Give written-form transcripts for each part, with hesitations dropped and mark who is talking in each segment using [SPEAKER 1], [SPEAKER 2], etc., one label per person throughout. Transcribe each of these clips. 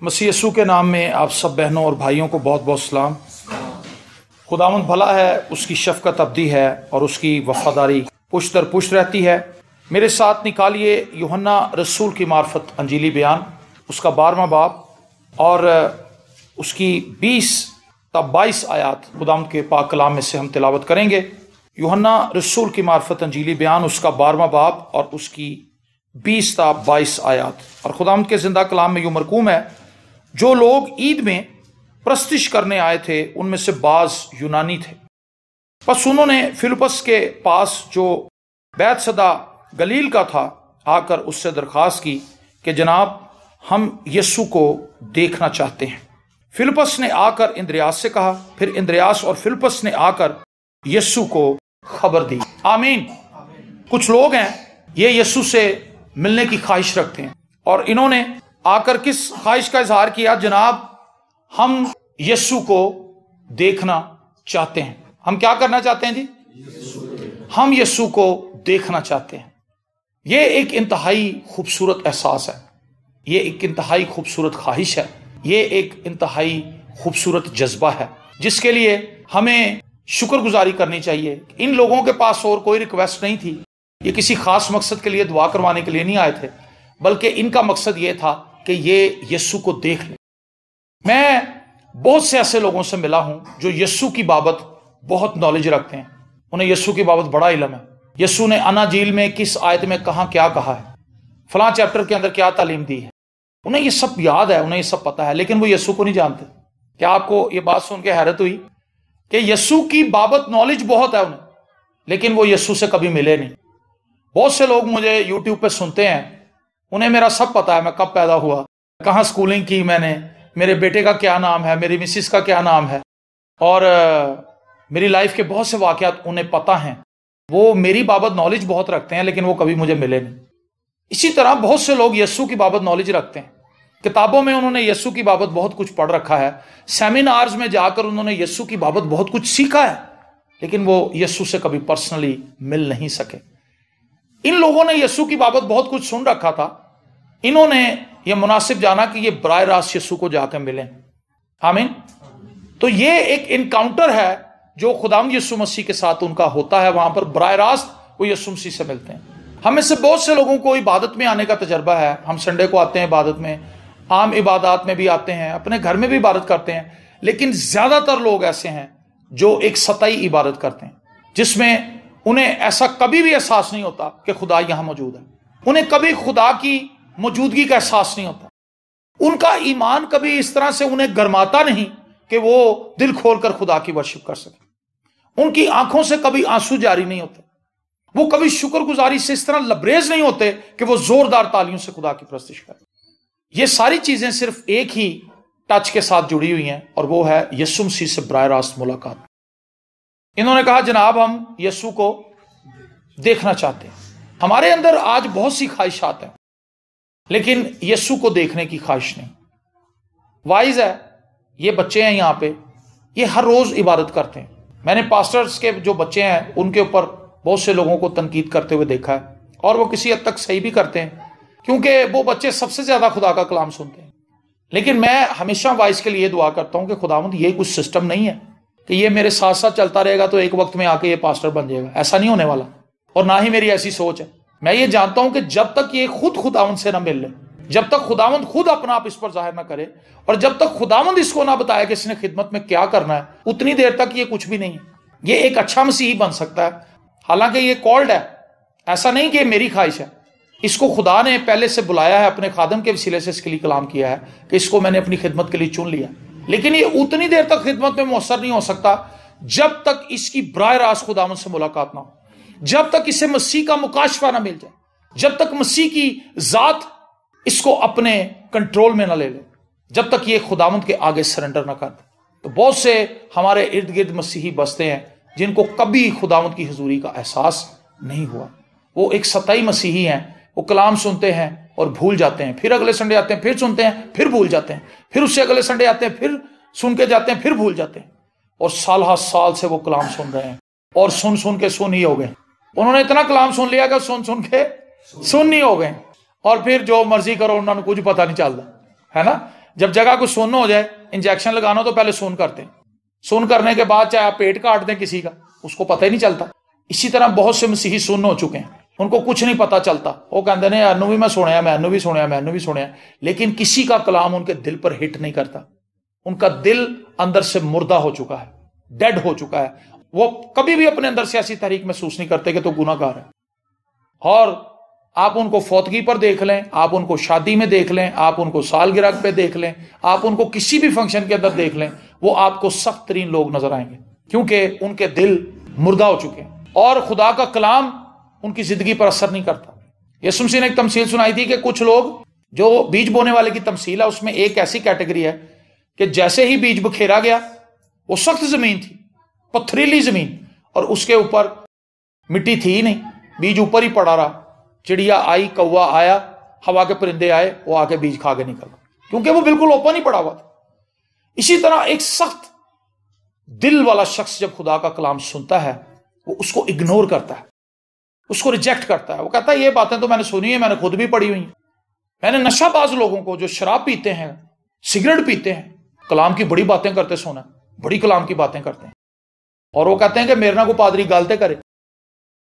[SPEAKER 1] مسیح یسوع کے نام میں آپ سب بہنوں اور بھائیوں کو بہت بہت سلام۔ خداوند بھلا ہے، اس کی شفقت ابدی ہے اور اس کی وفاداری پشت در پشت رہتی ہے۔ میرے ساتھ نکالیے یوحنا رسول کی معرفت انجیلی بیان، اس کا 12واں باب اور اس کی 20 تا 22 آیات خداوند کے پاک کلام میں سے ہم تلاوت کریں گے۔ یوحنا رسول کی معرفت انجیلی بیان، اس کا 12واں باب اور اس کی 20 تا 22 آیات۔ اور خداوند کے زندہ کلام میں یوں مرقوم ہے، جو لوگ عید میں پرستش کرنے آئے تھے ان میں سے بعض یونانی تھے، پس انہوں نے فلپس کے پاس جو بیت صدا گلیل کا تھا آ کر اس سے درخواست کی کہ جناب ہم یسوع کو دیکھنا چاہتے ہیں۔ فلپس نے آ کر اندریاس سے کہا، پھر اندریاس اور فلپس نے آ کر یسوع کو خبر دی۔ آمین۔ کچھ لوگ ہیں یہ یسوع سے ملنے کی خواہش رکھتے ہیں، اور انہوں نے آ کر کس خواہش کا اظہار کیا؟ جناب ہم یسوع کو دیکھنا چاہتے ہیں۔ ہم کیا کرنا چاہتے ہیں جی؟ ہم یسوع کو دیکھنا چاہتے ہیں۔ یہ ایک انتہائی خوبصورت احساس ہے، یہ ایک انتہائی خوبصورت خواہش ہے، یہ ایک انتہائی خوبصورت جذبہ ہے جس کے لیے ہمیں شکر گزاری کرنی چاہیے۔ ان لوگوں کے پاس اور کوئی ریکویسٹ نہیں تھی، یہ کسی خاص مقصد کے لیے دعا کروانے کے لیے نہیں آئے تھے، بلکہ ان کا مقصد یہ تھا کہ یہ یسوع کو دیکھ لیں۔ میں بہت سے ایسے لوگوں سے ملا ہوں جو یسوع کی بابت بہت نالج رکھتے ہیں، انہیں یسوع کی بابت بڑا علم ہے۔ یسوع نے اناجیل میں کس آیت میں کہاں کیا کہا ہے، فلاں چیپٹر کے اندر کیا تعلیم دی ہے، انہیں یہ سب یاد ہے، انہیں یہ سب پتا ہے، لیکن وہ یسوع کو نہیں جانتے۔ کیا آپ کو یہ بات سن کے حیرت ہوئی کہ یسوع کی بابت نالج بہت ہے انہیں، لیکن وہ یسوع سے کبھی ملے نہیں؟ بہت سے لوگ مجھے یوٹیوب پہ سنتے ہیں، انہیں میرا سب پتا ہے، میں کب پیدا ہوا، کہاں سکولنگ کی میں نے، میرے بیٹے کا کیا نام ہے، میری مسز کا کیا نام ہے، اور میری لائف کے بہت سے واقعات انہیں پتا ہیں۔ وہ میری بابت نالج بہت رکھتے ہیں، لیکن وہ کبھی مجھے ملے نہیں۔ اسی طرح بہت سے لوگ یسوع کی بابت نالج رکھتے ہیں، کتابوں میں انہوں نے یسوع کی بابت بہت کچھ پڑھ رکھا ہے، سیمینارز میں جا کر انہوں نے یسوع کی بابت بہت کچھ سیکھا ہے، لیکن وہ یسوع سے کبھی پرسنلی مل نہیں سکے۔ ان لوگوں نے یسوع کی بابت بہت کچھ سن رکھا تھا، انہوں نے یہ مناسب جانا کہ یہ براہ راست یسوع کو جا کے ملیں۔ آمین۔ تو یہ ایک انکاؤنٹر ہے جو خداوند یسوع مسیح کے ساتھ ان کا ہوتا ہے، وہاں پر براہ راست وہ یسوع مسیح سے ملتے ہیں۔ ہم میں سے بہت سے لوگوں کو عبادت میں آنے کا تجربہ ہے، ہم سنڈے کو آتے ہیں عبادت میں، عام عبادات میں بھی آتے ہیں، اپنے گھر میں بھی عبادت کرتے ہیں، لیکن زیادہ تر لوگ ایسے ہیں جو ایک سطحی عبادت کرتے ہیں، جس میں انہیں ایسا کبھی بھی احساس نہیں ہوتا کہ خدا یہاں موجود ہے، انہیں کبھی خدا کی موجودگی کا احساس نہیں ہوتا، ان کا ایمان کبھی اس طرح سے انہیں گرماتا نہیں کہ وہ دل کھول کر خدا کی ورشپ کر سکے، ان کی آنکھوں سے کبھی آنسو جاری نہیں ہوتے، وہ کبھی شکر گزاری سے اس طرح لبریز نہیں ہوتے کہ وہ زوردار تالیوں سے خدا کی پرستش کریں۔ یہ ساری چیزیں صرف ایک ہی ٹچ کے ساتھ جڑی ہوئی ہیں، اور وہ ہے یسوع مسیح سے براہ راست ملاقات۔ انہوں نے کہا جناب ہم یسوع کو دیکھنا چاہتے ہیں۔ ہمارے اندر آج بہت سی خواہشات ہیں، لیکن یسوع کو دیکھنے کی خواہش نہیں۔ وائز ہے، یہ بچے ہیں یہاں پہ، یہ ہر روز عبادت کرتے ہیں۔ میں نے پاسٹرز کے جو بچے ہیں ان کے اوپر بہت سے لوگوں کو تنقید کرتے ہوئے دیکھا ہے، اور وہ کسی حد تک صحیح بھی کرتے ہیں، کیونکہ وہ بچے سب سے زیادہ خدا کا کلام سنتے ہیں۔ لیکن میں ہمیشہ وائز کے لیے دعا کرتا ہوں کہ خداوند یہ کچھ سسٹم نہیں ہے کہ یہ میرے ساتھ ساتھ چلتا رہے گا تو ایک وقت میں آ کے یہ پاسٹر بن جائے گا، ایسا نہیں ہونے والا، اور نہ ہی میری ایسی سوچ ہے۔ میں یہ جانتا ہوں کہ جب تک یہ خود خداوند سے نہ مل لے، جب تک خداوند خود اپنا آپ اس پر ظاہر نہ کرے، اور جب تک خداوند اس کو نہ بتائے کہ اس نے خدمت میں کیا کرنا ہے، اتنی دیر تک یہ کچھ بھی نہیں ہے۔ یہ ایک اچھا مسیحی بن سکتا ہے، حالانکہ یہ کالڈ ہے، ایسا نہیں کہ میری خواہش ہے، اس کو خدا نے پہلے سے بلایا ہے، اپنے خادم کے وسیلے سے اس کے لیے کلام کیا ہے کہ اس کو میں نے اپنی خدمت کے لیے چن لیا، لیکن یہ اتنی دیر تک خدمت میں مؤثر نہیں ہو سکتا جب تک اس کی براہ راست خداوند سے ملاقات نہ ہو، جب تک اسے مسیح کا مکاشفہ نہ مل جائے، جب تک مسیح کی ذات اس کو اپنے کنٹرول میں نہ لے لے، جب تک یہ خداوند کے آگے سرنڈر نہ کر دے۔ تو بہت سے ہمارے ارد گرد مسیحی بستے ہیں جن کو کبھی خداوند کی حضوری کا احساس نہیں ہوا، وہ ایک سطحی مسیحی ہیں، وہ کلام سنتے ہیں اور بھول جاتے ہیں، پھر اگلے سنڈے آتے ہیں پھر سنتے ہیں پھر بھول جاتے ہیں، پھر اس سے اگلے سنڈے آتے ہیں پھر سن کے جاتے ہیں پھر بھول جاتے ہیں، اور سال ہا سال سے وہ کلام سن رہے ہیں، اور سن کے سن ہی ہو گئے، انہوں نے اتنا کلام سن لیا کہ سن کے سن ہی ہو گئے، اور پھر جو مرضی کرو انہوں نے کچھ پتہ نہیں چلتا، ہے نا۔ جب جگہ کو سن ہو جائے, انجیکشن لگانا تو پہلے سن کرتے ہیں, سن کرنے کے بعد چاہے آپ پیٹ کاٹ دیں کسی کا, اس کو پتہ ہی نہیں چلتا. اسی طرح بہت سے مسیحی سن ہو چکے ہیں, ان کو کچھ نہیں پتا چلتا, وہ کہتے ہیں انو بھی میں سنیا, میں انو بھی سنیا, میں انو بھی سنیا, لیکن کسی کا کلام ان کے دل پر ہٹ نہیں کرتا. ان کا دل اندر سے مردہ ہو چکا ہے, ڈیڈ ہو چکا ہے. وہ کبھی بھی اپنے اندر سے ایسی تحریک محسوس نہیں کرتے کہ تو گناہ گار ہے. اور آپ ان کو فوتگی پر دیکھ لیں, آپ ان کو شادی میں دیکھ لیں, آپ ان کو سالگرہ پہ دیکھ لیں, آپ ان کو کسی بھی فنکشن کے اندر دیکھ لیں, وہ آپ کو سخت ترین لوگ نظر آئیں گے, کیونکہ ان کے دل مردہ ہو چکے ہیں اور خدا کا کلام ان کی زندگی پر اثر نہیں کرتا. یسوع مسیح نے ایک تمثیل سنائی تھی کہ کچھ لوگ, جو بیج بونے والے کی تمثیل ہے, اس میں ایک ایسی کیٹیگری ہے کہ جیسے ہی بیج بکھیرا گیا, وہ سخت زمین تھی, پتھریلی زمین, اور اس کے اوپر مٹی تھی ہی نہیں, بیج اوپر ہی پڑا رہا. چڑیا آئی, کوا آیا, ہوا کے پرندے آئے, وہ آ کے بیج کھا کے نکل, کیونکہ وہ بالکل اوپن ہی پڑا ہوا تھا. اسی طرح ایک سخت دل والا شخص جب خدا کا کلام سنتا ہے, وہ اس کو اگنور کرتا ہے, اس کو ریجیکٹ کرتا ہے. وہ کہتا ہے یہ باتیں تو میں نے سنی ہیں, میں نے خود بھی پڑھی ہوئی ہیں. میں نے نشہ باز لوگوں کو جو شراب پیتے ہیں, سگریٹ پیتے ہیں, کلام کی بڑی باتیں کرتے سنا, بڑی کلام کی باتیں کرتے ہیں, اور وہ کہتے ہیں کہ میرے نہ کو پادری گالتے کرے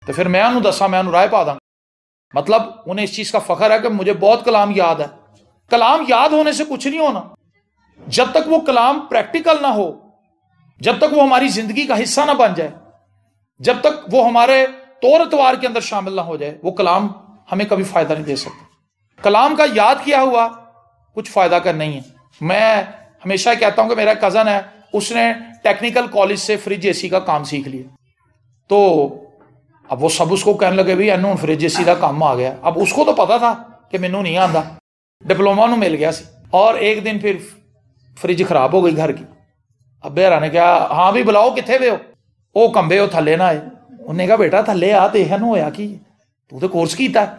[SPEAKER 1] تو پھر میں انہوں دسا, میں انہوں رائے پا داں. مطلب انہیں اس چیز کا فخر ہے کہ مجھے بہت کلام یاد ہے. کلام یاد ہونے سے کچھ نہیں ہونا. جب تک وہ کلام پریکٹیکل نہ ہو, جب تک وہ ہماری زندگی کا حصہ نہ بن جائے, جب تک وہ ہمارے طور اتوار کے اندر شامل نہ ہو جائے, وہ کلام ہمیں کبھی فائدہ نہیں دے سکتا. کلام کا یاد کیا ہوا کچھ فائدہ کا نہیں ہے. میں ہمیشہ کہتا ہوں کہ میرا کزن ہے, اس نے ٹیکنیکل کالج سے فریج اے سی کا کام سیکھ لیا. تو اب وہ سب اس کو کہنے لگے بھی اینو فریج اے سی کا کام آ گیا. اب اس کو تو پتا تھا کہ مینوں نہیں آندا, ڈپلوما نو مل گیا سی. اور ایک دن پھر فریج خراب ہو گئی گھر کی. اب بہرا نے کہا ہاں بھی بلاؤ کتنے وے ہو, وہ کمبے ہو تھلے نہ آئے. انہیں نے کہا بیٹا تھلے آ, دیکھ ہویا کی تو کورس کیتا ہے.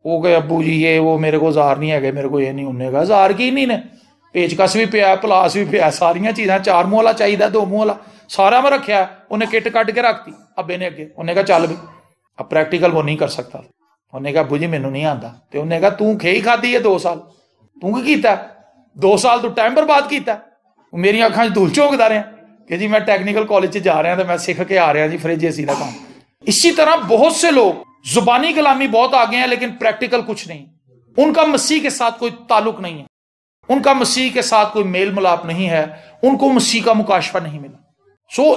[SPEAKER 1] وہ کہ ابو جی یہ وہ میرے کو زار نہیں ہے, میرے کو یہ نہیں. انہیں کہا زار کی نہیں نے, پیچکس بھی پیا, پلاس بھی پیا, ساریاں چیزاں, 4 منہ والا چاہیے, 2 منہ والا سارا میں رکھیا. انہیں کٹ کٹ کے رکھتی ابے نے اگے. انہیں کہا چل بھی, اب پریکٹیکل وہ نہیں کر سکتا. انہیں نے کہا ابو جی مینوں نہیں آتا. تو انہیں کہا تو کھے ہی کھادی ہے 2 سال, تو کی کیتا ہے 2 سال تو ٹائم برباد کیتا ہے. میری اکھاں دھول چونکدا رہے کہ جی میں ٹیکنیکل کالج جا رہا ہوں تو میں سیکھ کے آ رہا جی فریج اے سی کا کام. اسی طرح بہت سے لوگ زبانی کلامی بہت آگے ہیں لیکن پریکٹیکل کچھ نہیں. ان کا مسیح کے ساتھ کوئی تعلق نہیں ہے, ان کا مسیح کے ساتھ کوئی میل ملاپ نہیں ہے, ان کو مسیح کا مکاشفہ نہیں ملا.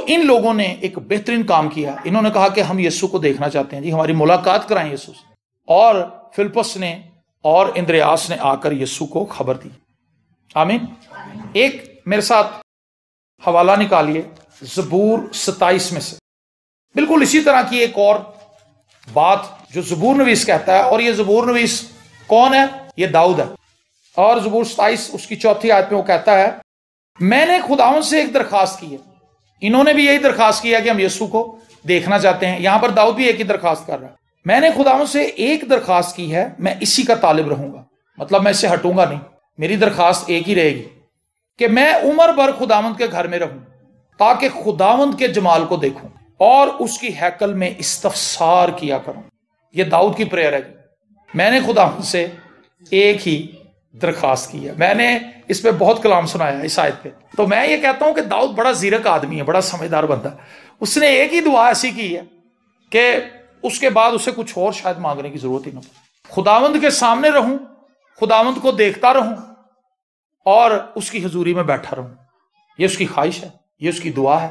[SPEAKER 1] ان لوگوں نے ایک بہترین کام کیا. انہوں نے کہا کہ ہم یسوع کو دیکھنا چاہتے ہیں, جی ہماری ملاقات کرائیں یسوع سے. اور فلپس نے اور اندریاس نے آ کر یسوع کو خبر دی. آمین. ایک میرے ساتھ حوالہ نکالیے زبور 27 میں سے. بالکل اسی طرح کی ایک اور بات جو زبور نویس کہتا ہے, اور یہ زبور نویس کون ہے؟ یہ داؤد ہے. اور زبور 27 اس کی 4 آیت میں وہ کہتا ہے میں نے خداوند سے ایک درخواست کی ہے. انہوں نے بھی یہی درخواست کیا کہ ہم یسوع کو دیکھنا چاہتے ہیں. یہاں پر داؤد بھی ایک ہی درخواست کر رہا ہے. میں نے خداوند سے ایک درخواست کی ہے, میں اسی کا طالب رہوں گا. مطلب میں اس سے ہٹوں گا نہیں, میری درخواست ایک ہی رہے گی کہ میں عمر بھر خداوند کے گھر میں رہوں تاکہ خداوند کے جمال کو دیکھوں اور اس کی ہیکل میں استفسار کیا کروں. یہ داؤد کی پریئر ہے. میں نے خداوند سے ایک ہی درخواست کی ہے. میں نے اس پہ بہت کلام سنایا اس آیت پہ. تو میں یہ کہتا ہوں کہ داؤد بڑا زیرک آدمی ہے, بڑا سمجھدار بندہ. اس نے ایک ہی دعا ایسی کی ہے کہ اس کے بعد اسے کچھ اور شاید مانگنے کی ضرورت ہی نہ پڑے. خداوند کے سامنے رہوں, خداوند کو دیکھتا رہوں اور اس کی حضوری میں بیٹھا رہوں. یہ اس کی خواہش ہے, یہ اس کی دعا ہے.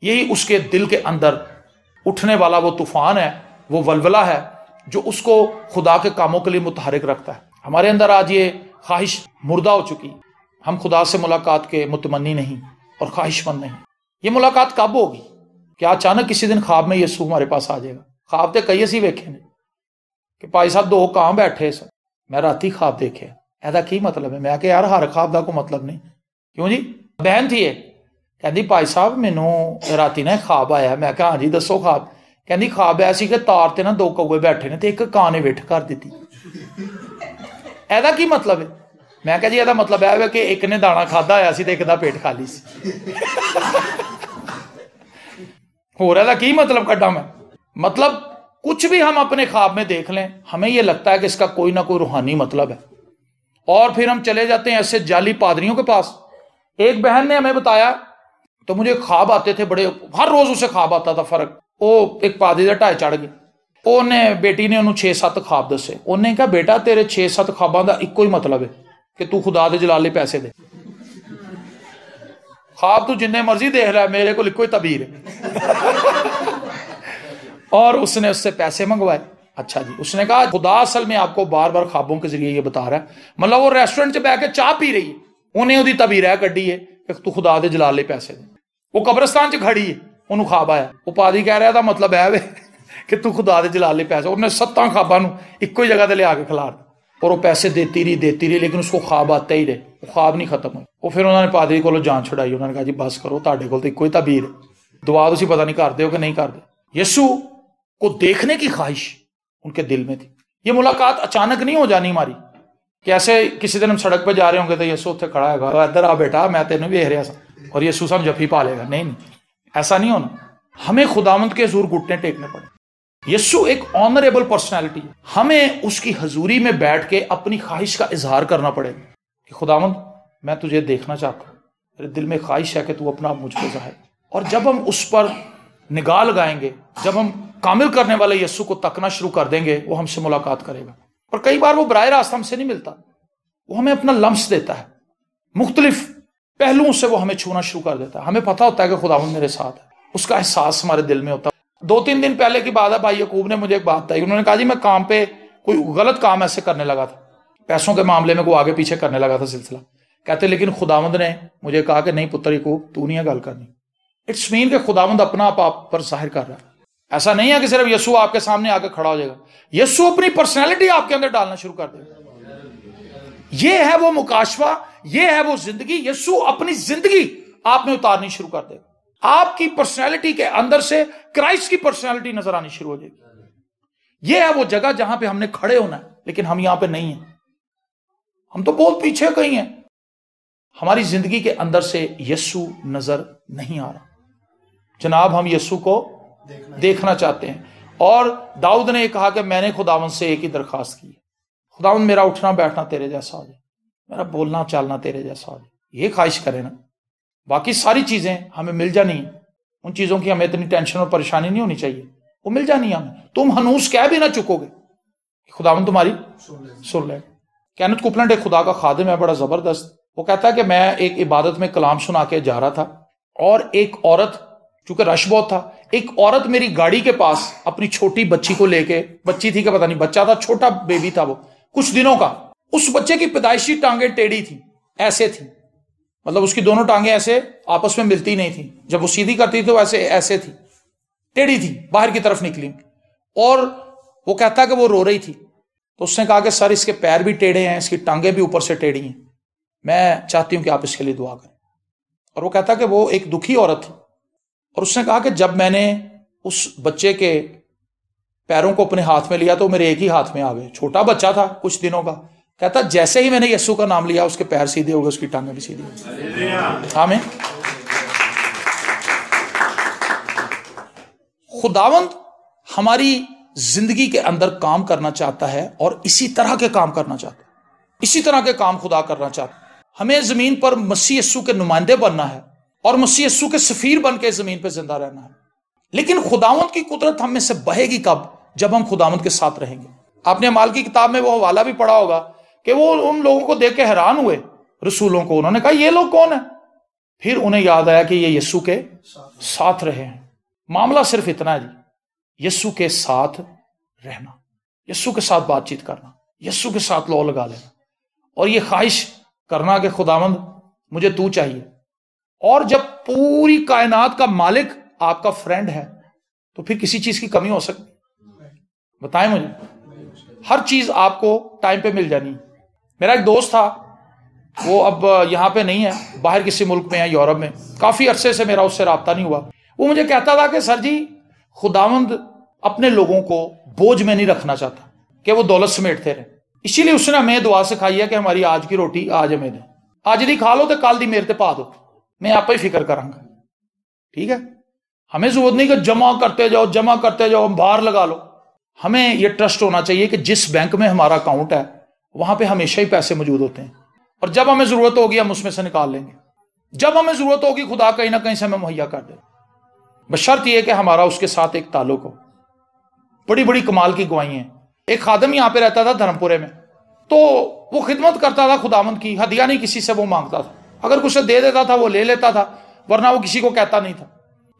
[SPEAKER 1] یہی اس کے دل کے اندر اٹھنے والا وہ طوفان ہے, وہ ولولہ ہے جو اس کو خدا کے کاموں کے لیے متحرک رکھتا ہے. ہمارے اندر آج یہ خواہش مردہ ہو چکی. ہم خدا سے ملاقات کے متمنی نہیں اور خواہش مند نہیں. یہ ملاقات کب ہوگی؟ کیا اچانک کسی دن خواب میں یسوع ہمارے پاس آ جائے گا؟ خواب تو کئی ایسی ویکھے نے کہ بھائی صاحب 2 کہاں بیٹھے سن, میں راتی خواب دیکھے. ایسا کی مطلب ہے؟ میں کہ یار ہر خواب کا کوئی مطلب نہیں. کیوں جی؟ بہن تھی ایک, کہندی بھائی صاحب مینوں راتی نہ خواب آیا. میں کہ ہاں جی دسو خواب. کہندی خواب ایسی کہ تار تے نا 2 کوے بیٹھے نے تے ایک کاں نے وٹھ کر دیتی. ایسا کی مطلب ہے؟ میں کہا جی ایسا مطلب ہے کہ ایک نے دانا کھادا ہوا سی تے ایک دا پیٹ خالی سی. ہو رہا تھا کی مطلب کڈا میں؟ مطلب کچھ بھی ہم اپنے خواب میں دیکھ لیں, ہمیں یہ لگتا ہے کہ اس کا کوئی نہ کوئی روحانی مطلب ہے. اور پھر ہم چلے جاتے ہیں ایسے جعلی پادریوں کے پاس. ایک بہن نے ہمیں بتایا تو مجھے خواب آتے تھے بڑے, ہر روز اسے خواب آتا تھا فرق. وہ ایک پادری دے ٹائے چڑھ گئے, انہیں بیٹی نے انہوں 6-7 خواب دسے. انہیں کہا بیٹا تیرے 6-7 خواباں دا ایک ہی مطلب ہے کہ تو خدا دے جلال لے پیسے دے. خواب تو جننے مرضی دیکھ رہا ہے, میرے کو لکھو تعبیر ہے. اور اس نے اس سے پیسے منگوائے. اچھا جی, اس نے کہا خدا اصل میں آپ کو بار بار خوابوں کے ذریعے یہ بتا رہا ہے, مطلب وہ ریسٹورنٹ سے بیٹھ کے چاہ پی رہی ہے, انہیں وہ تعبیر ہے کڈی ہے کہ تو خدا دے جلال لے پیسے دے. وہ قبرستان چ کھڑی ہے, انہوں خواب آیا, وہ پادری کہہ رہا تھا مطلب ہے وے کہ تو خدا دے جلال لے پیسے. انہیں 7 خواباں ایک ہی جگہ تے لے آ کے کھلار دیا, اور وہ پیسے دیتی رہی, لیکن اس کو خواب آتے ہی رہے, وہ خواب نہیں ختم ہوئے. وہ پھر انہوں نے پادری کو جان چھڑائی. انہوں نے کہا جی بس کرو, تہاڈے کول تے ایک ہی تعبیر ہے, دعا تسی پتہ نہیں کرتے ہو کہ نہیں کرتے. یسوع کو دیکھنے کی خواہش ان کے دل میں تھی. یہ ملاقات اچانک نہیں ہو جانی ہماری کہ ایسے کسی دن ہم سڑک پہ جا رہے ہوں گے تو یسوع اتنے کھڑا ہے گا, ادھر آ بیٹا میں تینوں بھی دیکھ رہا سا, اور یسوع سام جفی پا لے گا. نہیں, ایسا نہیں ہونا. ہمیں خداوند کے حضور گھٹنے ٹیکنے پڑے. یسوع ایک آنریبل پرسنالٹی ہے, ہمیں اس کی حضوری میں بیٹھ کے اپنی خواہش کا اظہار کرنا پڑے کہ خداوند میں تجھے دیکھنا چاہتا ہوں, میرے دل میں خواہش ہے کہ تو اپنا مجھ کو ظاہر. اور جب ہم اس پر نگاہ لگائیں گے, جب ہم کامل کرنے والے یسوع کو تکنا شروع کر دیں گے, وہ ہم سے ملاقات کرے گا. اور کئی بار وہ براہ راست ہم سے نہیں ملتا, وہ ہمیں اپنا لمس دیتا ہے, مختلف پہلوؤں سے وہ ہمیں چھونا شروع کر دیتا ہے. ہمیں پتہ ہوتا ہے کہ خداوند میرے ساتھ ہے, اس کا احساس ہمارے دل میں ہوتا ہے. 2-3 دن پہلے کی بات ہے, بھائی یعقوب نے مجھے ایک بات بتائی. انہوں نے کہا جی میں کام پہ کوئی غلط کام ایسے کرنے لگا تھا, پیسوں کے معاملے میں کوئی آگے پیچھے کرنے لگا تھا سلسلہ. کہتے لیکن خداوند نے مجھے کہا کہ نہیں پتر یعقوب تو نہیں ہے گل کرنی. اٹس مین کہ خداوند اپنا آپ پر ظاہر کر رہا ہے. ایسا نہیں ہے کہ صرف یسوع آپ کے سامنے آ کے کھڑا ہو جائے گا, یسوع اپنی پرسنالٹی آپ کے اندر ڈالنا شروع کر دے گا. یہ ہے وہ مکاشفہ, یہ ہے وہ زندگی. یسوع اپنی زندگی آپ میں اتارنی شروع کر دے گا. آپ کی پرسنالٹی کے اندر سے کرائسٹ کی پرسنالٹی نظر آنی شروع ہو جائے گی. یہ ہے وہ جگہ جہاں پہ ہم نے کھڑے ہونا ہے, لیکن ہم یہاں پہ نہیں ہیں, ہم تو بہت پیچھے کہیں ہیں. ہماری زندگی کے اندر سے یسوع نظر نہیں آ رہا. جناب ہم یسوع کو دیکھنا چاہتے ہیں. اور داؤد نے یہ کہا کہ میں نے خداوند سے ایک ہی درخواست کی, خداوند میرا اٹھنا بیٹھنا تیرے جیسا ہو جائے, میرا بولنا چالنا تیرے جیسا ہو جائے. یہ خواہش کرے نا, باقی ساری چیزیں ہمیں مل جانی ہیں. ان چیزوں کی ہمیں اتنی ٹینشن اور پریشانی نہیں ہونی چاہیے, وہ مل جانی ہے ہمیں. تم ہنوس کہہ بھی نہ چکو گے, خداوند تمہاری سن لے. کینتھ کوپلینڈ ایک خدا کا خادم ہے بڑا زبردست. وہ کہتا ہے کہ میں ایک عبادت میں کلام سنا کے جا رہا تھا, اور ایک عورت, چونکہ رش بہت تھا, ایک عورت میری گاڑی کے پاس اپنی چھوٹی بچی کو لے کے, بچی تھی کہ پتہ نہیں بچہ تھا, چھوٹا بیبی تھا وہ کچھ دنوں کا. اس بچے کی پیدائشی ٹانگیں ٹیڑھی تھیں, ایسے تھیں, مطلب اس کی دونوں ٹانگیں ایسے آپس میں ملتی نہیں تھیں. جب وہ سیدھی کرتی تھی تو ایسے تھی, ٹیڑھی تھی, باہر کی طرف نکلی. اور وہ کہتا کہ وہ رو رہی تھی. تو اس نے کہا کہ سر اس کے پیر بھی ٹیڑھے ہیں, اس کی ٹانگیں بھی اوپر سے ٹیڑھی ہیں, میں چاہتی ہوں کہ آپ اس کے لیے دعا کریں. اور وہ کہتا کہ وہ ایک دکھی عورت تھی. اور اس نے کہا کہ جب میں نے اس بچے کے پیروں کو اپنے ہاتھ میں لیا تو میرے ایک ہی ہاتھ میں آ گئے. چھوٹا بچہ تھا کچھ دنوں کا. کہتا جیسے ہی میں نے یسوع کا نام لیا اس کے پیر سیدھے ہو گئے, اس کی ٹانگیں بھی سیدھی ہو گئی. آمین. خداوند ہماری زندگی کے اندر کام کرنا چاہتا ہے, اور اسی طرح کے کام کرنا چاہتا ہے, اسی طرح کے کام خدا کرنا چاہتا ہے. ہمیں زمین پر مسیح یسوع کے نمائندے بننا ہے, اور مسیح یسوع کے سفیر بن کے زمین پہ زندہ رہنا ہے. لیکن خداوند کی قدرت ہم میں سے بہے گی کب؟ جب ہم خداوند کے ساتھ رہیں گے. آپ نے اعمال کی کتاب میں وہ حوالہ بھی پڑھا ہوگا کہ وہ ان لوگوں کو دیکھ کے حیران ہوئے, رسولوں کو. انہوں نے کہا یہ لوگ کون ہیں؟ پھر انہیں یاد آیا کہ یہ یسوع کے ساتھ رہے ہیں. معاملہ صرف اتنا ہے جی, یسوع کے ساتھ رہنا, یسوع کے ساتھ بات چیت کرنا, یسوع کے ساتھ لو لگا لینا, اور یہ خواہش کرنا کہ خداوند مجھے تو چاہیے. اور جب پوری کائنات کا مالک آپ کا فرینڈ ہے تو پھر کسی چیز کی کمی ہو سکتی؟ بتائیں مجھے. ہر چیز آپ کو ٹائم پہ مل جانی. میرا ایک دوست تھا, وہ اب یہاں پہ نہیں ہے, باہر کسی ملک میں ہے, یورپ میں. کافی عرصے سے میرا اس سے رابطہ نہیں ہوا. وہ مجھے کہتا تھا کہ سر جی خداوند اپنے لوگوں کو بوجھ میں نہیں رکھنا چاہتا کہ وہ دولت سمیٹتے رہے. اسی لیے اس نے ہمیں دعا سکھائی ہے کہ ہماری آج کی روٹی آج ہمیں دیں. آج دی کھا لو تو کل دی میرے تے پا دو, میں آپ ہی فکر کراں گا. ٹھیک ہے, ہمیں ضرورت نہیں کہ جمع کرتے جاؤ, باہر لگا لو. ہمیں یہ ٹرسٹ ہونا چاہیے کہ جس بینک میں ہمارا اکاؤنٹ ہے وہاں پہ ہمیشہ ہی پیسے موجود ہوتے ہیں، اور جب ہمیں ضرورت ہوگی ہم اس میں سے نکال لیں گے، جب ہمیں ضرورت ہوگی خدا کہیں نہ کہیں سے ہمیں مہیا کر دے، بشرط یہ کہ ہمارا اس کے ساتھ ایک تعلق ہو۔ بڑی بڑی کمال کی گواہی ہیں۔ ایک خادم یہاں پہ رہتا تھا دھرم پورے میں، تو وہ خدمت کرتا تھا خداوند کی، ہدیہ نہیں کسی سے وہ مانگتا تھا، اگر کچھ دے دیتا تھا وہ لے لیتا تھا، ورنہ وہ کسی کو کہتا نہیں تھا۔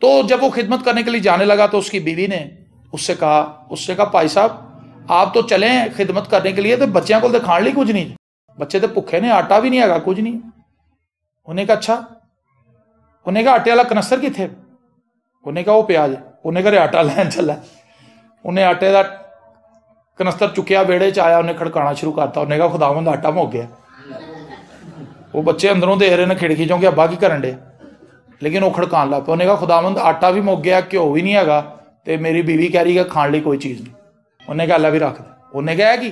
[SPEAKER 1] تو جب وہ خدمت کرنے کے لیے جانے لگا تو اس کی بیوی نے اس نے کہا بھائی صاحب آپ تو چلیں خدمت کرنے کے لیے، تو بچیاں کو کھان لی کچھ نہیں، بچے تو بھوکے نے، آٹا بھی نہیں ہے کچھ نہیں۔ انہیں کہا اچھا، انہیں کہا آٹے والا کنستر کتنے؟ انہیں کہا وہ پیاز ہے۔ انہیں کہا آٹا لین چلا، انہیں آٹے کا کنستر چکیا، بیڑے چ آیا، انہیں کھڑکانا شروع کرتا، انہیں کہا خداوند آٹا مک گیا۔ وہ بچے اندروں دے رہے ہیں کھڑکی چوں کہ ابا کی کرن ڈے، لیکن وہ کھڑکان لگ پہ۔ انہیں کہا خداوند آٹا بھی مک گیا، گھیو بھی نہیں ہے، تو میری بیوی کہہ رہی ہے کھان لی کوئی چیز نہیں۔ انہیں کہا اللہ بھی رکھ دے۔ انہیں کہا کہ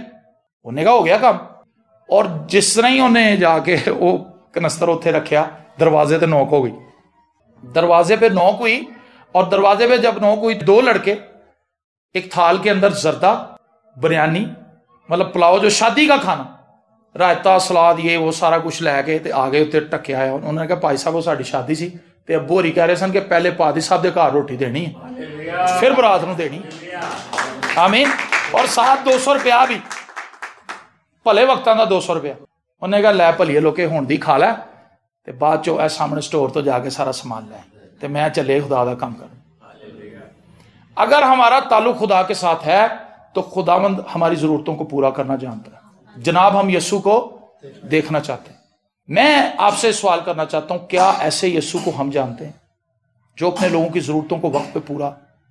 [SPEAKER 1] انہیں کہا ہو گیا کام۔ اور جس طرح ہی انہیں جا کے وہ کنستر اتنے رکھیا، دروازے تے نوک ہو گئی، دروازے پہ نوک ہوئی، اور دروازے پہ جب نوک ہوئی دو لڑکے ایک تھال کے اندر زردہ بریانی، مطلب پلاؤ جو شادی کا کھانا، رائتا سلاد یہ وہ سارا کچھ لے کے تے آگے اتنے ٹکیا ہے۔ انہوں نے کہا بھائی صاحب وہ ساری شادی سی، تے ابو ہوری کہہ رہے سن کہ پہلے پادری صاحب دے گھر روٹی دینی ہے پھر برات نو دینی، آمین، اور ساتھ 200 روپیہ بھی، بھلے وقتاں دا 200 روپیہ۔ انہیں کہا لے بھلیے لوکے ہون دی کھا لے، تے بعد چو اے سامنے سٹور تو جا کے سارا سامان لے، تے میں چلے خدا دا کام کر۔ اگر ہمارا تعلق خدا کے ساتھ ہے تو خداوند ہماری ضرورتوں کو پورا کرنا جانتا ہے۔ جناب ہم یسوع کو دیکھنا چاہتے ہیں۔ میں آپ سے سوال کرنا چاہتا ہوں، کیا ایسے یسوع کو ہم جانتے ہیں جو اپنے لوگوں کی ضرورتوں کو وقت پہ پورا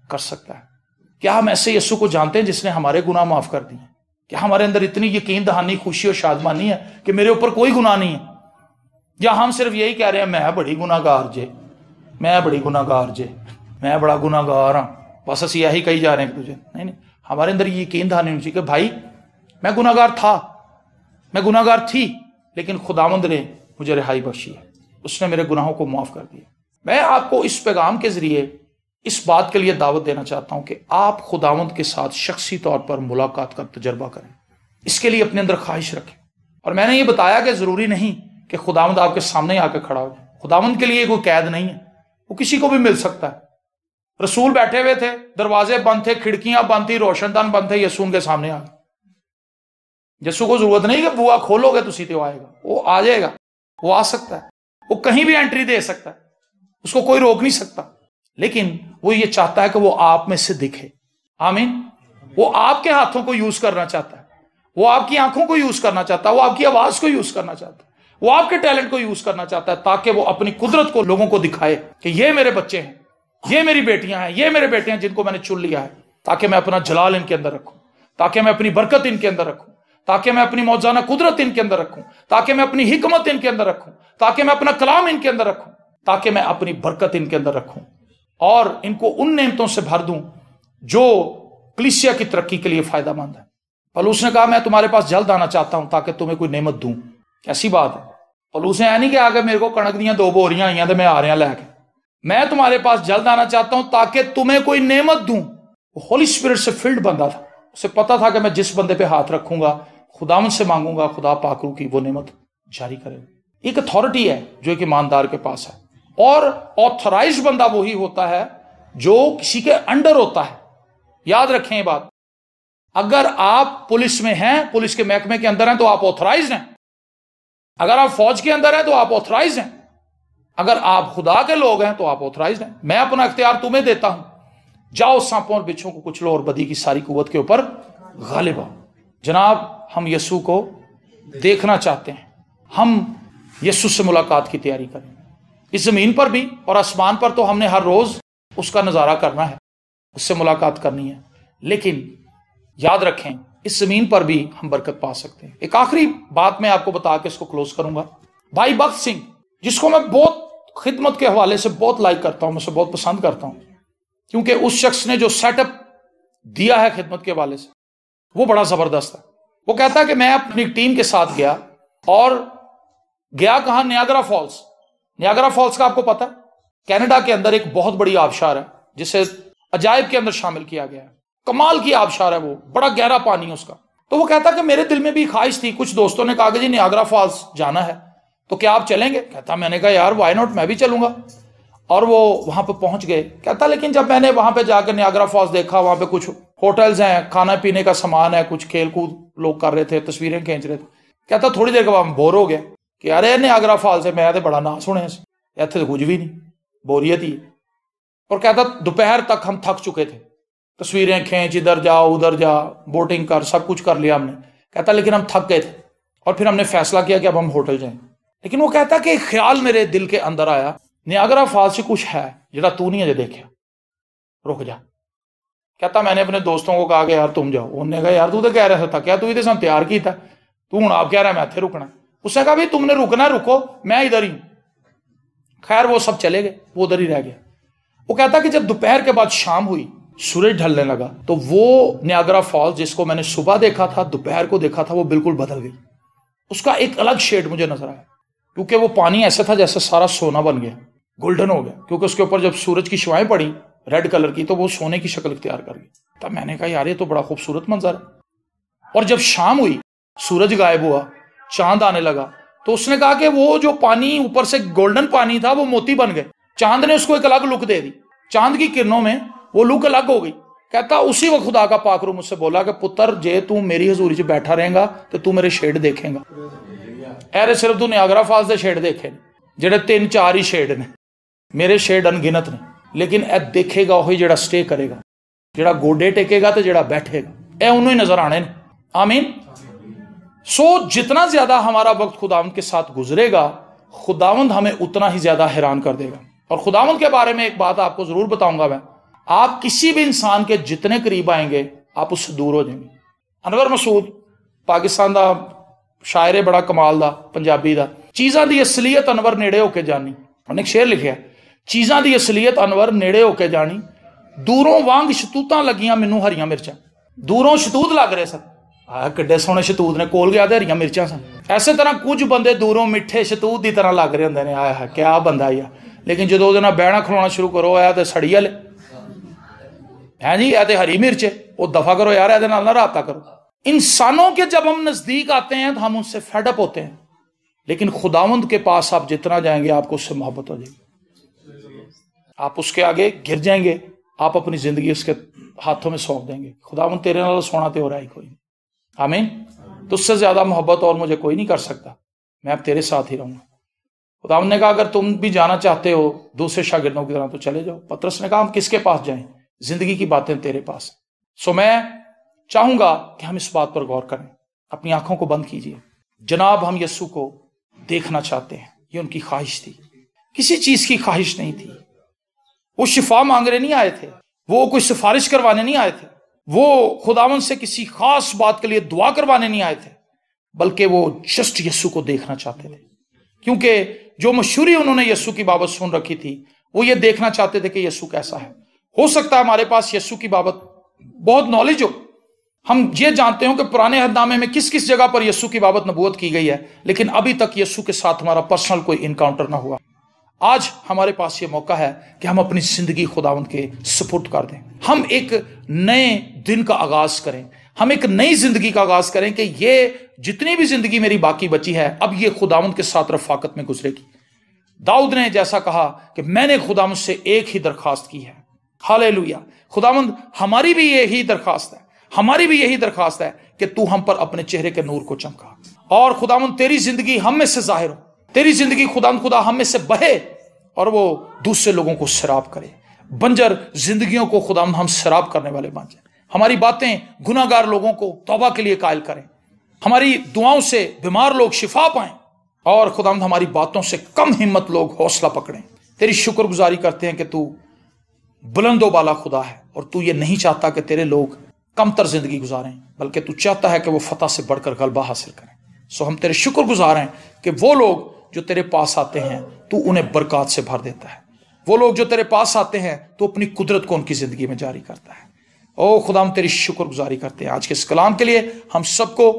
[SPEAKER 1] کر سکتا ہے؟ کیا ہم ایسے یسوع کو جانتے ہیں جس نے ہمارے گناہ معاف کر دیے؟ کیا ہمارے اندر اتنی یقین دہانی، خوشی اور شادمانی ہے کہ میرے اوپر کوئی گناہ نہیں ہے؟ یا ہم صرف یہی کہہ رہے ہیں میں بڑی گناہ گار جے، میں بڑی گناہ گار جے، میں بڑا گناہ گار ہاں، بس اسی یہی کہی جا رہے ہیں تجھے؟ نہیں، ہمارے اندر یہ یقین دہانی ہونی چاہیے کہ بھائی میں گناہ گار تھا، میں گناہ گار تھی، لیکن خداوند نے مجھے رہائی بخشی ہے، اس نے میرے گناہوں کو معاف کر دیا۔ میں آپ کو اس پیغام کے ذریعے اس بات کے لیے دعوت دینا چاہتا ہوں کہ آپ خداوند کے ساتھ شخصی طور پر ملاقات کا تجربہ کریں، اس کے لیے اپنے اندر خواہش رکھیں۔ اور میں نے یہ بتایا کہ ضروری نہیں کہ خداوند آپ کے سامنے آ کے کھڑا ہو، خداوند کے لیے کوئی قید نہیں ہے، وہ کسی کو بھی مل سکتا ہے۔ رسول بیٹھے ہوئے تھے، دروازے بند تھے، کھڑکیاں بند تھی، روشن دان بند تھے، یسوع ان کے سامنے آ گئے۔ یسوع کو ضرورت نہیں کہ بوا کھولو گے تو تو آئے گا، وہ آ جائے گا، وہ آ سکتا ہے، وہ کہیں بھی انٹری دے سکتا ہے، اس کو کوئی روک نہیں سکتا، لیکن وہ یہ چاہتا ہے کہ وہ آپ میں سے دکھے، آمین۔ وہ آپ کے ہاتھوں کو یوز کرنا چاہتا ہے، وہ آپ کی آنکھوں کو یوز کرنا چاہتا ہے، وہ آپ کی آواز کو یوز کرنا چاہتا ہے، وہ آپ کے ٹیلنٹ کو یوز کرنا چاہتا ہے، تاکہ وہ اپنی قدرت کو لوگوں کو دکھائے کہ یہ میرے بچے ہیں، یہ میری بیٹیاں ہیں، یہ میرے بیٹے ہیں جن کو میں نے چن لیا ہے، تاکہ میں اپنا جلال ان کے اندر رکھوں، تاکہ میں اپنی برکت ان کے اندر رکھوں، تاکہ میں اپنی موجزانہ قدرت ان کے اندر رکھوں، تاکہ میں اپنی حکمت ان کے اندر رکھوں، تاکہ میں اپنا کلام ان کے اندر رکھوں، تاکہ میں اپنی برکت ان کے اندر رکھوں، اور ان کو ان نعمتوں سے بھر دوں جو کلیسیا کی ترقی کے لیے فائدہ مند ہے۔ پولس نے کہا میں تمہارے پاس جلد آنا چاہتا ہوں تاکہ تمہیں کوئی نعمت دوں۔ ایسی بات ہے، پولس نے نہیں کہا کہ میرے کو کنک دیاں 2 بوریاں آئیاں تو میں آ رہا لے کے، میں تمہارے پاس جلد آنا چاہتا ہوں تاکہ تمہیں کوئی نعمت دوں۔ وہ ہولی اسپرٹ سے فلڈ بندہ تھا، اسے پتا تھا کہ میں جس بندے پہ ہاتھ رکھوں گا، خداوند سے مانگوں گا، خدا پاک روح کی وہ نعمت جاری کرے گا۔ ایک اتھارٹی ہے جو ایک ایماندار کے پاس ہے، اور آتھورائزڈ بندہ وہی ہوتا ہے جو کسی کے انڈر ہوتا ہے۔ یاد رکھیں یہ بات، اگر آپ پولیس میں ہیں، پولیس کے محکمے کے اندر ہیں تو آپ آتھورائزڈ ہیں، اگر آپ فوج کے اندر ہیں تو آپ آتھورائزڈ ہیں، اگر آپ خدا کے لوگ ہیں تو آپ آتھورائزڈ ہیں۔ میں اپنا اختیار تمہیں دیتا ہوں، جاؤ سانپوں اور بچھوں کو کچلو اور بدی کی ساری قوت کے اوپر غالب ہو۔ جناب ہم یسوع کو دیکھنا چاہتے ہیں، ہم یسوع سے ملاقات کی تیاری کریں، اس زمین پر بھی اور آسمان پر تو ہم نے ہر روز اس کا نظارہ کرنا ہے، اس سے ملاقات کرنی ہے، لیکن یاد رکھیں اس زمین پر بھی ہم برکت پا سکتے ہیں۔ ایک آخری بات میں آپ کو بتا کے اس کو کلوز کروں گا۔ بھائی بخت سنگھ، جس کو میں بہت خدمت کے حوالے سے بہت لائک کرتا ہوں، میں اسے بہت پسند کرتا ہوں، کیونکہ اس شخص نے جو سیٹ اپ دیا ہے خدمت کے حوالے سے وہ بڑا زبردست ہے۔ وہ کہتا ہے کہ میں اپنی ٹیم کے ساتھ گیا، اور گیا کہاں؟ Niagara false. نیاگرا فالس کا آپ کو پتا ہے کینیڈا کے اندر ایک بہت بڑی آبشار ہے جسے عجائب کے اندر شامل کیا گیا ہے، کمال کی آبشار ہے، وہ بڑا گہرا پانی ہے اس کا، تو وہ کہتا کہ میرے دل میں بھی خواہش تھی، کچھ دوستوں نے کہا کہ جی نیاگرا فالز جانا ہے تو کیا آپ چلیں گے؟ کہتا میں نے کہا یار وائی ناٹ، میں بھی چلوں گا. اور وہ وہاں پہ پہنچ گئے. کہتا لیکن جب میں نے وہاں پہ جا کے نیاگرا فالز دیکھا، وہاں پہ کچھ ہوٹلز ہیں، کھانا پینے کا سامان ہے، کچھ کھیل کود لوگ کر رہے تھے، تصویریں کھینچ رہے تھے. کہتا تھوڑی دیر کے بعد بور ہو گیا کہ ارے نیاگرا فالز ہے، میں تو بڑا نام سنے ایتھے تو کچھ بھی نہیں، بوریت ہی. اور کہتا دوپہر تک ہم تھک چکے تھے، تصویریں کھینچ، ادھر جا ادھر جا، بوٹنگ کر، سب کچھ کر لیا ہم نے. کہتا لیکن ہم تھک گئے تھے اور پھر ہم نے فیصلہ کیا کہ اب ہم ہوٹل جائیں. لیکن وہ کہتا کہ ایک خیال میرے دل کے اندر آیا، نیاگرا فالز سے کچھ ہے جڑا تو نہیں اجے دیکھا، رک جا. کہتا میں نے اپنے دوستوں کو کہا کہ یار تم جاؤ. انہوں نے کہا یار تو کہہ رہا تھا کیا، تو ہی سن تیار کیتا، تو ہوں آپ کہہ رہا ہے میں اتنے رکنا. اس نے کہا بھائی تم نے رکنا رکو، میں ادھر ہی. خیر وہ سب چلے گئے، وہ ادھر ہی رہ گیا. وہ کہتا کہ جب دوپہر کے بعد شام ہوئی، سورج ڈھلنے لگا، تو وہ نیاگرا فالز جس کو میں نے صبح دیکھا تھا، دوپہر کو دیکھا تھا، وہ بالکل بدل گئی. اس کا ایک الگ شیڈ مجھے نظر آیا، کیونکہ وہ پانی ایسا تھا جیسے سارا سونا بن گیا، گولڈن ہو گیا، کیونکہ اس کے اوپر جب سورج کی شعائیں پڑی ریڈ کلر کی تو وہ سونے کی شکل اختیار کر گئی. تب میں نے کہا یار یہ تو بڑا خوبصورت منظر ہے. اور جب شام ہوئی، سورج غائب ہوا، چاند آنے لگا، تو اس نے کہا کہ وہ جو پانی اوپر سے گولڈن پانی تھا وہ موتی بن گئے. چاند نے اس کو ایک الگ لک دے دی، چاند کی کرنوں میں وہ لک الگ ہو گئی. کہتا اسی وقت خدا کا پاک روح مجھ سے بولا کہ پتر جے تو میری حضوری چ بیٹھا رہے گا تو تو میرے شیڈ دیکھیں گا. اے صرف تو نیاگرا فالز دے شیڈ دیکھے جڑے 3-4 ہی شیڈ نے، میرے شیڈ انگنت نے، لیکن اے دیکھے گا وہی جڑا سٹے کرے گا، جڑا گوڈے ٹیکے گا تو جڑا بیٹھے گا، اے انہوں ہی نظر آنے نے. آمین. سو جتنا زیادہ ہمارا وقت خداوند کے ساتھ گزرے گا، خداوند ہمیں اتنا ہی زیادہ حیران کر دے گا. اور خداوند کے بارے میں ایک بات آپ کو ضرور بتاؤں گا، میں آپ کسی بھی انسان کے جتنے قریب آئیں گے آپ اس سے دور ہو جائیں گے. انور مسعود پاکستان دا شاعر ہے، بڑا کمال دا، پنجابی دا. چیزاں دی اصلیت انور نیڑے ہو کے جانی. انہوں نے ایک شعر لکھیا ہے، چیزاں دی اصلیت انور نیڑے ہو کے جانی، دوروں وانگ شتوتاں لگیاں مینوں ہریاں مرچاں. دوروں شتوت لگ رہے سن، کڈے سونے شتوت نے، کول گیا تے ہریاں مرچاں سن. ایسے طرح کچھ بندے دوروں میٹھے شتوت دی طرح لگ رہے ہوندے نے، آیا کیا بندہ آیا، لیکن جدو دے نال بہنا کھلونا شروع کرو آیا تے سڑی والے ہیں جی، اے تے ہری مرچ ہے، وہ دفع کرو یار، اے دے نال نہ رابطہ کرو. انسانوں کے جب ہم نزدیک آتے ہیں تو ہم ان سے فیڈ اپ ہوتے ہیں، لیکن خداوند کے پاس آپ جتنا جائیں گے آپ کو اس سے محبت ہو جائے گی، آپ اس کے آگے گر جائیں گے، آپ اپنی زندگی اس کے ہاتھوں میں سونپ دیں گے. خداوند تیرے نال سونا تے ہو رہا ہی کوئی نہیں. آمین. تو اس سے زیادہ محبت اور مجھے کوئی نہیں کر سکتا، میں اب تیرے ساتھ ہی رہوں گا. خداوند نے کہا اگر تم بھی جانا چاہتے ہو دوسرے شاگردوں کی طرح تو چلے جاؤ. پطرس نے کہا ہم کس کے پاس جائیں، زندگی کی باتیں تیرے پاس. سو میں چاہوں گا کہ ہم اس بات پر غور کریں. اپنی آنکھوں کو بند کیجئے. جناب ہم یسوع کو دیکھنا چاہتے ہیں، یہ ان کی خواہش تھی، کسی چیز کی خواہش نہیں تھی. وہ شفا مانگنے نہیں آئے تھے، وہ کوئی سفارش کروانے نہیں آئے تھے، وہ خداوند سے کسی خاص بات کے لیے دعا کروانے نہیں آئے تھے، بلکہ وہ جسٹ یسوع کو دیکھنا چاہتے تھے. کیونکہ جو مشہوری انہوں نے یسوع کی بابت سن رکھی تھی، وہ یہ دیکھنا چاہتے تھے کہ یسوع کیسا ہے. ہو سکتا ہے ہمارے پاس یسوع کی بابت بہت نالج ہو، ہم یہ جانتے ہوں کہ پرانے عہد نامے میں کس کس جگہ پر یسوع کی بابت نبوت کی گئی ہے، لیکن ابھی تک یسوع کے ساتھ ہمارا پرسنل کوئی انکاؤنٹر نہ ہوا. آج ہمارے پاس یہ موقع ہے کہ ہم اپنی زندگی خداوند کے سپرد کر دیں. ہم ایک نئے دن کا آغاز کریں، ہم ایک نئی زندگی کا آغاز کریں کہ یہ جتنی بھی زندگی میری باقی بچی ہے اب یہ خداوند کے ساتھ رفاقت میں گزرے گی. داؤد نے جیسا کہا کہ میں نے خداوند سے ایک ہی درخواست کی ہے. ہاللیلویا. خداوند ہماری بھی یہی درخواست ہے، ہماری بھی یہی درخواست ہے کہ تو ہم پر اپنے چہرے کے نور کو چمکا، اور خداوند تیری زندگی ہم میں سے ظاہر ہو، تیری زندگی خداوند خدا ہم میں سے بہے اور وہ دوسرے لوگوں کو سیراب کرے. بنجر زندگیوں کو خداوند ہم سیراب کرنے والے بن جائیں. ہماری باتیں گناہ گار لوگوں کو توبہ کے لیے قائل کریں، ہماری دعاؤں سے بیمار لوگ شفا پائیں، اور خداوند ہماری باتوں سے کم ہمت لوگ حوصلہ پکڑیں. تیری شکر گزاری کرتے ہیں کہ تو بلند و بالا خدا ہے، اور تو یہ نہیں چاہتا کہ تیرے لوگ کم تر زندگی گزاریں، بلکہ تو چاہتا ہے کہ وہ فتح سے بڑھ کر غلبہ حاصل کریں. سو ہم تیرے شکر گزار ہیں کہ وہ لوگ جو تیرے پاس آتے ہیں تو انہیں برکات سے بھر دیتا ہے. وہ لوگ جو تیرے پاس آتے ہیں تو اپنی قدرت کو ان کی زندگی میں جاری کرتا ہے. او خدا ہم تیری شکر گزاری کرتے ہیں آج کے اس کلام کے لیے. ہم سب کو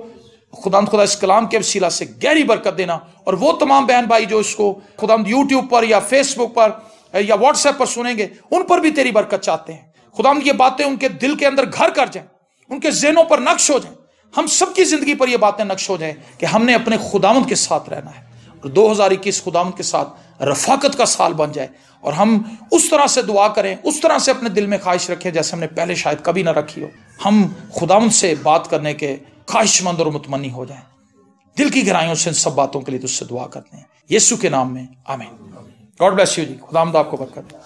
[SPEAKER 1] خدا اس کلام کے وسیلہ سے گہری برکت دینا، اور وہ تمام بہن بھائی جو اس کو خدا یوٹیوب پر یا فیس بک پر یا واٹس ایپ پر سنیں گے ان پر بھی تیری برکت چاہتے ہیں. خدا یہ باتیں ان کے دل کے اندر گھر کر جائیں، ان کے ذہنوں پر نقش ہو جائیں. ہم سب کی زندگی پر یہ باتیں نقش ہو جائیں کہ ہم نے اپنے خداوند کے ساتھ رہنا ہے، اور 2021 خداوند کے ساتھ رفاقت کا سال بن جائے، اور ہم اس طرح سے دعا کریں، اس طرح سے اپنے دل میں خواہش رکھیں جیسے ہم نے پہلے شاید کبھی نہ رکھی ہو۔ ہم خداوند سے بات کرنے کے خواہش مند اور متمنی ہو جائیں، دل کی گہرائیوں سے ان سب باتوں کے لیے تجھ سے دعا کرتے ہیں، یسوع کے نام میں آمین۔ گاڈ بلیس یو جی، خداوند آپ کو برکت دے۔